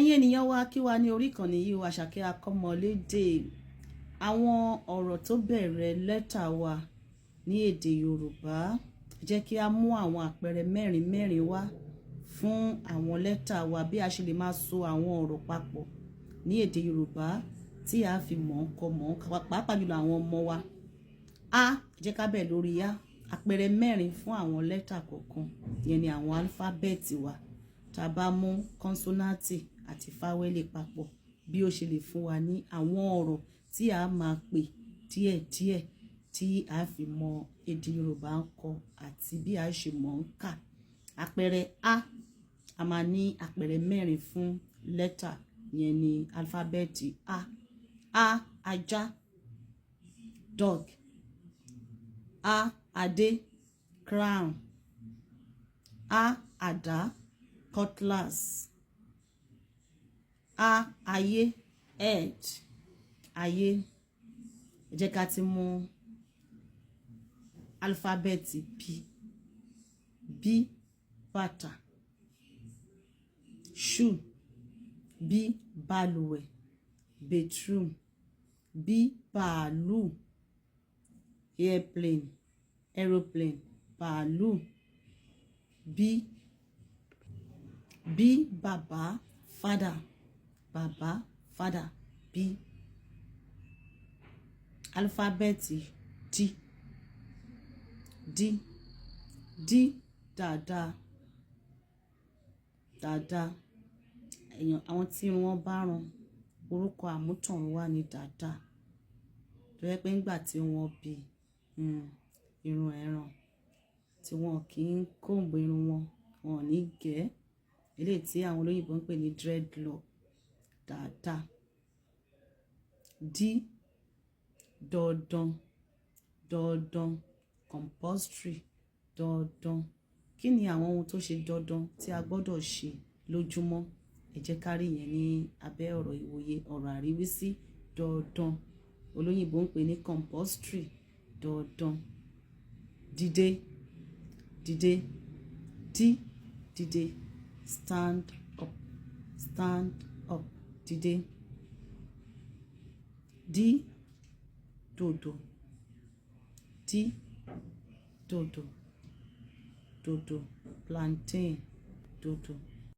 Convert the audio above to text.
ẹ̀yin ènìyàn wa kí wa ní orí ìkànnì yìí wa Àṣàkẹ́ Akọ́mọlédè àwọn ọ̀rọ̀ tó bẹ̀rẹ̀ lẹ́tà wa ní èdè Yorùbá jẹ́ kí a mú àwọn àpẹẹrẹ mẹ́rin wá fún àwọn lẹ́tà wa bí a ṣe lè máa so àwọn ọ̀rọ̀ papọ̀ ní èdè Yorùbá tí a fi mọ̀ ọ́n kọ mọ̀ ọ́n pàápàá jùlọ àwọn ọmọ wa. A jẹ́ ká bẹ̀rẹ̀ lórí A àpẹẹrẹ mẹ́rin fún àwọn lẹ́tà kọ̀ọ̀kan ìyẹn ni àwọn álífábẹ́ẹ̀tì wa tá a bá mú kọ́nsọ́náǹtì àti fáwẹ́lì papọ̀ bí ó ṣe lè fún wa ní àwọn ọ̀rọ̀ tí a máa pè díẹ̀díẹ̀ tí a fi mọ èdè Yorùbá ń kọ àti bí a ṣe mọ̀ ń kà. Àpẹẹrẹ a máa ní àpẹẹrẹ mẹ́rin fún lẹ́tà yẹn ní álífábẹ́ẹ̀tì A ajá dog, adé crown, àdá cutlass, ayé head ayé. Ẹ jẹ́ ká ti mú álífábẹ́ẹ̀tì B bàtà, shoe B balùwẹ̀ bedroom, B bàálù airplane aeroplane bàálù, B bàbá father B. Álífábẹ́ẹ̀tì D dàda èèyàn àwọn tí wọ́n bá rán orúkọ àmútọ̀runwá ní dàda tó yẹ pé ńgbà tí wọ́n bí irun ẹran tí wọn kì í kóòmbù irun wọn ò ní gẹ̀ eléyìí tí àwọn olóyìnbó ń pè ní dreadlock dàda. D dandan compulsory dandan. Kí ni àwọn ohun tó ṣe dandan tí a gbọ́dọ̀ ṣe lójúmọ́? Ẹ jẹ́ ká rí yẹn ní abẹ́ ọ̀rọ̀ ìwòye ọ̀rọ̀ àríwísí dandan olóyìnbó ń pè ní compulsory dandan. Dìde stand up dìde. D dòdò plantain dòdò.